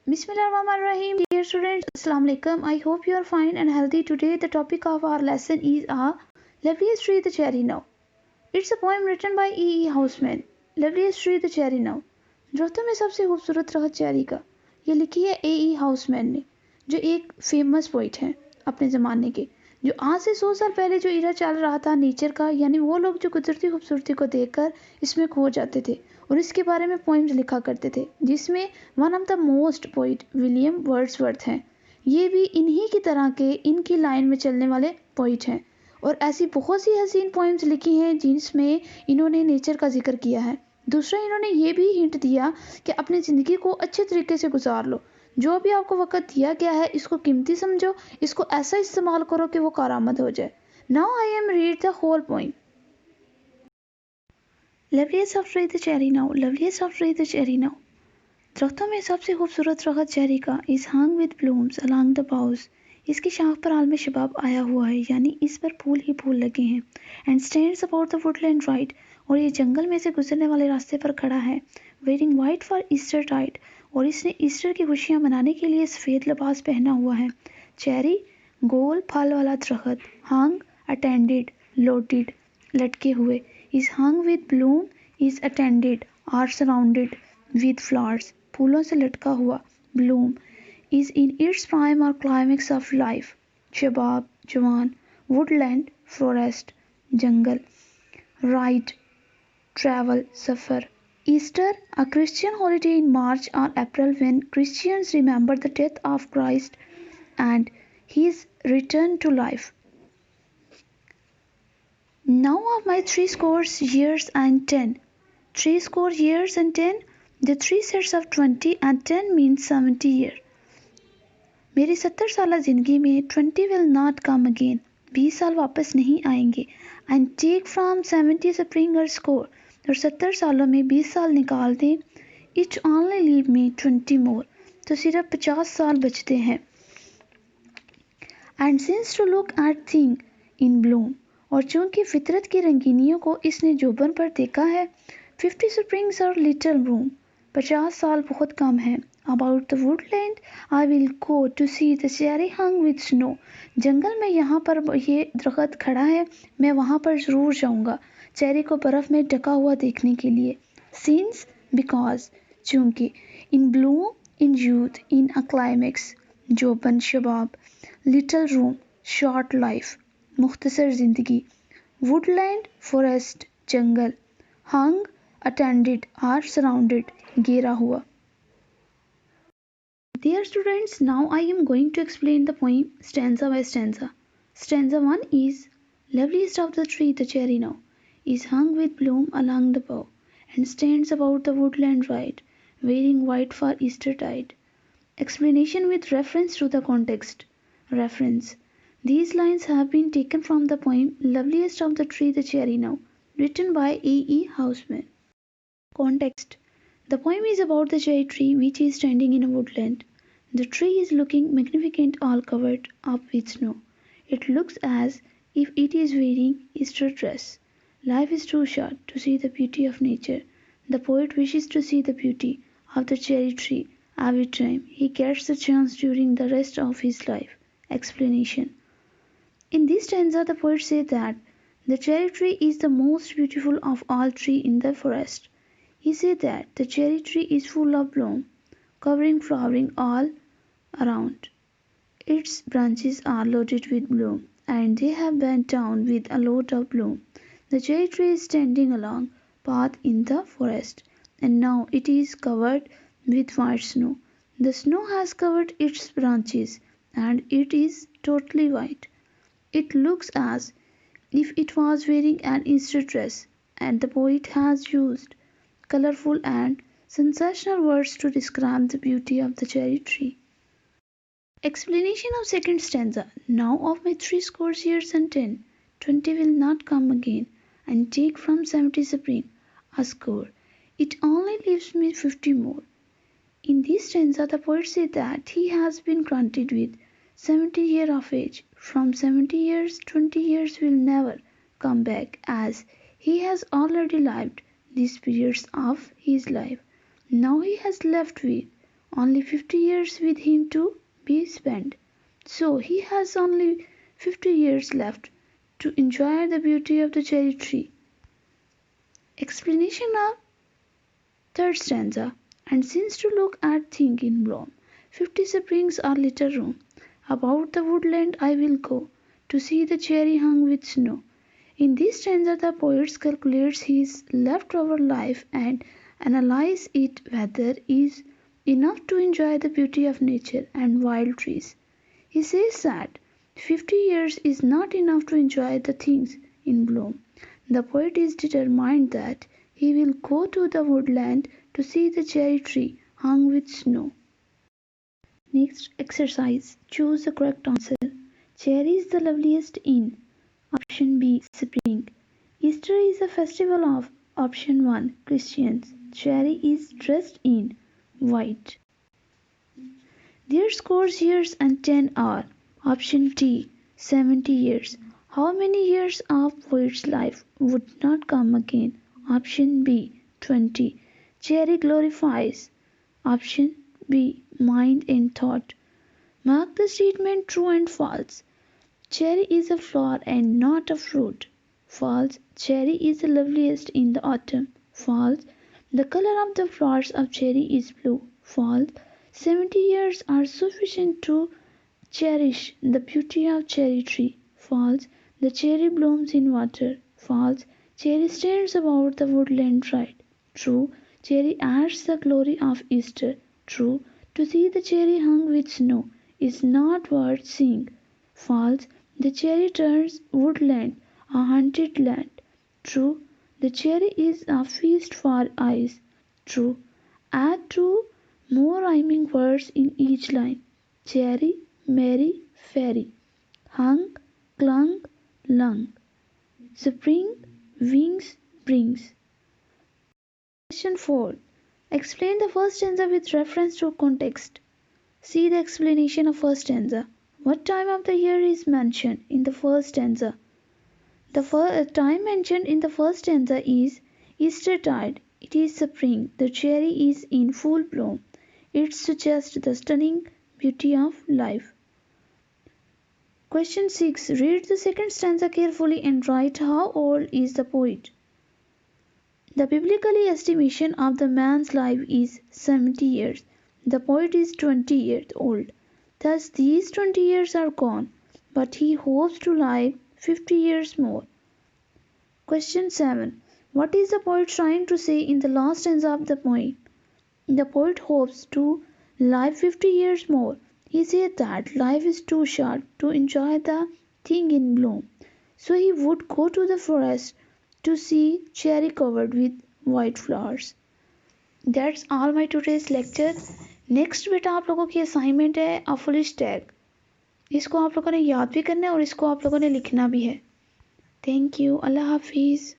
Bismillahirrahmanirrahim. Dear students, Assalamu alaikum. I hope you are fine and healthy. Today the topic of our lesson is Loveliest Tree the Cherry Now. It's a poem written by E. Houseman. Loveliest Tree the Cherry Now. दरख्तों में सबसे खूबसूरत दरख्त cherry का, ये लिखी है E. Houseman ने, जो एक फेमस पोइट हैं अपने ज़माने के, जो आज से 100 साल पहले जो इरा चल रहा था नेचर का, यानी वो लोग जो कुदरती खूबसूरती को देखकर इसमें खो जाते थे और इसके बारे में पोइम्स लिखा करते थे, जिसमें one of the most poet William Wordsworth हैं। ये भी इन्हीं की तरह के इनकी लाइन में चलने वाले पोइट हैं और ऐसी बहुत सी हसीन पोइम्स लिखी हैं जिसमें इन्होंने नेचर का जिक्र किया है। दूसरा, इन्होंने ये भी हिंट दिया कि अपनी ज़िंदगी को अच्छे तरीके से गुजार लो, जो भी आपको वक्त दिया गया है इसको कीमती समझो, इसको ऐसा इस्तेमाल करो कि वो कारआमद हो जाए। Now I am read the whole poem. Loveliest of tree the cherry now, loveliest of tree the cherry now. दरख्तों में सबसे खूबसूरत दरख्त चेरी का is hung with blooms along the boughs. इसकी शाख पर आलम शबाब आया हुआ है, यानी इस पर फूल ही फूल लगे हैं। And stands about the Woodland right, और ये जंगल में से गुजरने वाले रास्ते पर खड़ा है। Wearing white for Easter tide, और इसने ईस्टर की खुशियाँ मनाने के लिए सफ़ेद लिबास पहना हुआ है। चेरी गोल फल वाला दरख्त, हंग अटेंडेड लोडेड लटके हुए, is hung with bloom is attended or surrounded with flowers, फूलों से लटका हुआ। Bloom is in its prime और क्लाइमेक्स ऑफ लाइफ, शबाब जवान। वुडलैंड फॉरेस्ट जंगल। Ride travel, suffer. Easter, a Christian holiday in March or April when Christians remember the death of Christ and his return to life. Now of my 70 years and 10. 70 years and 10, the three sets of 20 and 10 means 70 years. मेरी 70 साल जिंदगी में 20 will not come again. 20 साल वापस नहीं आएंगे. And take from 70 spring or score. और 70 सालों में 20 साल निकाल दें। It only leave me 20 more. तो सिर्फ 50 साल बचते हैं। And since to look at thing in bloom, और चूंकि फितरत की रंगीनियों को इसने जोबन पर देखा है। 50 springs are little room. 50 साल बहुत कम है। About the woodland, I will go to see the cherry hung with snow. जंगल में यहाँ पर ये दरख्त खड़ा है, मैं वहाँ पर ज़रूर जाऊँगा चेरी को बर्फ़ में ढका हुआ देखने के लिए। Since, because, चूँकि। In bloom, in youth, in a climax, जोबन शबाब। Little room, short life, मुख्तसर ज़िंदगी। Woodland, forest, jungle. Hung, attended, or surrounded, घेरा हुआ। Dear students, now I am going to explain the poem stanza by stanza. Stanza 1 is Loveliest of the tree the cherry now is hung with bloom along the bough and stands about the woodland right, wearing white for Eastertide. Explanation with reference to the context. Reference. These lines have been taken from the poem Loveliest of the tree the cherry now, written by A. Houseman. Context. The poem is about the cherry tree which is standing in a woodland. The tree is looking magnificent, all covered up with snow. It looks as if it is wearing Easter dress. Life is too short to see the beauty of nature. The poet wishes to see the beauty of the cherry tree every time he gets the chance during the rest of his life. Explanation. In this stanza, the poet says that the cherry tree is the most beautiful of all trees in the forest. He said that the cherry tree is full of bloom, covering flowering all around. Its branches are loaded with bloom, and they have bent down with a load of bloom. The cherry tree is standing along path in the forest, and now it is covered with white snow. The snow has covered its branches, and it is totally white. It looks as if it was wearing an Easter dress, and the poet has used colorful and sensational words to describe the beauty of the cherry tree. Explanation of second stanza. Now of my 70 years and 10, 20 will not come again, and take from 70 spring a score. It only leaves me 50 more. In this stanza, the poet says that he has been granted with 70 years of age. From 70 years, 20 years will never come back, as he has already lived these periods of his life. Now he has left with only 50 years with him to be spent. So he has only 50 years left to enjoy the beauty of the cherry tree. Explanation of third stanza. And since to look at thing in bloom, 50 springs are little room. About the woodland I will go, to see the cherry hung with snow. In this stanza the poet calculates his leftover life and analyzes it whether is enough to enjoy the beauty of nature and wild trees. He says that 50 years is not enough to enjoy the things in bloom. The poet is determined that he will go to the woodland to see the cherry tree hung with snow. Next exercise. Choose the correct answer. Cherry is the loveliest in option B. Spring. Easter is a festival of option 1. Christians. Cherry is dressed in white. Their scores years and 10 are option D. 70 years. How many years of poet's life would not come again? Option B. 20. Cherry glorifies. Option B. Mind and thought. Mark the statement true and false. Cherry is a flower and not a fruit. False. Cherry is the loveliest in the autumn. False. The color of the flowers of cherry is blue. False. 70 years are sufficient to cherish the beauty of cherry tree. False. The cherry blooms in water. False. Cherry stands about the woodland right. True. Cherry adds the glory of Easter. True. To see the cherry hung with snow is not worth seeing. False. The cherry turns woodland a haunted land. True. The cherry is a feast for eyes. True. Add two more rhyming words in each line. Cherry, merry, fairy. Hung, clung, lung. Spring, wings, brings. Question 4. Explain the first stanza with reference to context. See the explanation of first stanza. What time of the year is mentioned in the first stanza? The time mentioned in the first stanza is Eastertide. It is spring. The cherry is in full bloom. It suggests the stunning beauty of life. Question 6. Read the second stanza carefully and write how old is the poet. The biblical estimation of the man's life is 70 years. The poet is 20 years old. Thus these 20 years are gone, but he hopes to live 50 years more. Question 7. What is the poet trying to say in the last stanza of the poem? The poet hopes to live 50 years more. He said that life is too short to enjoy the thing in bloom. So he would go to the forest to see cherry covered with white flowers. That's all my today's lecture. Next बेटा आप लोगों की assignment है a foolish tag. इसको आप लोगों ने याद भी करना है और इसको आप लोगों ने लिखना भी है. Thank you. अल्लाह हाफिज़.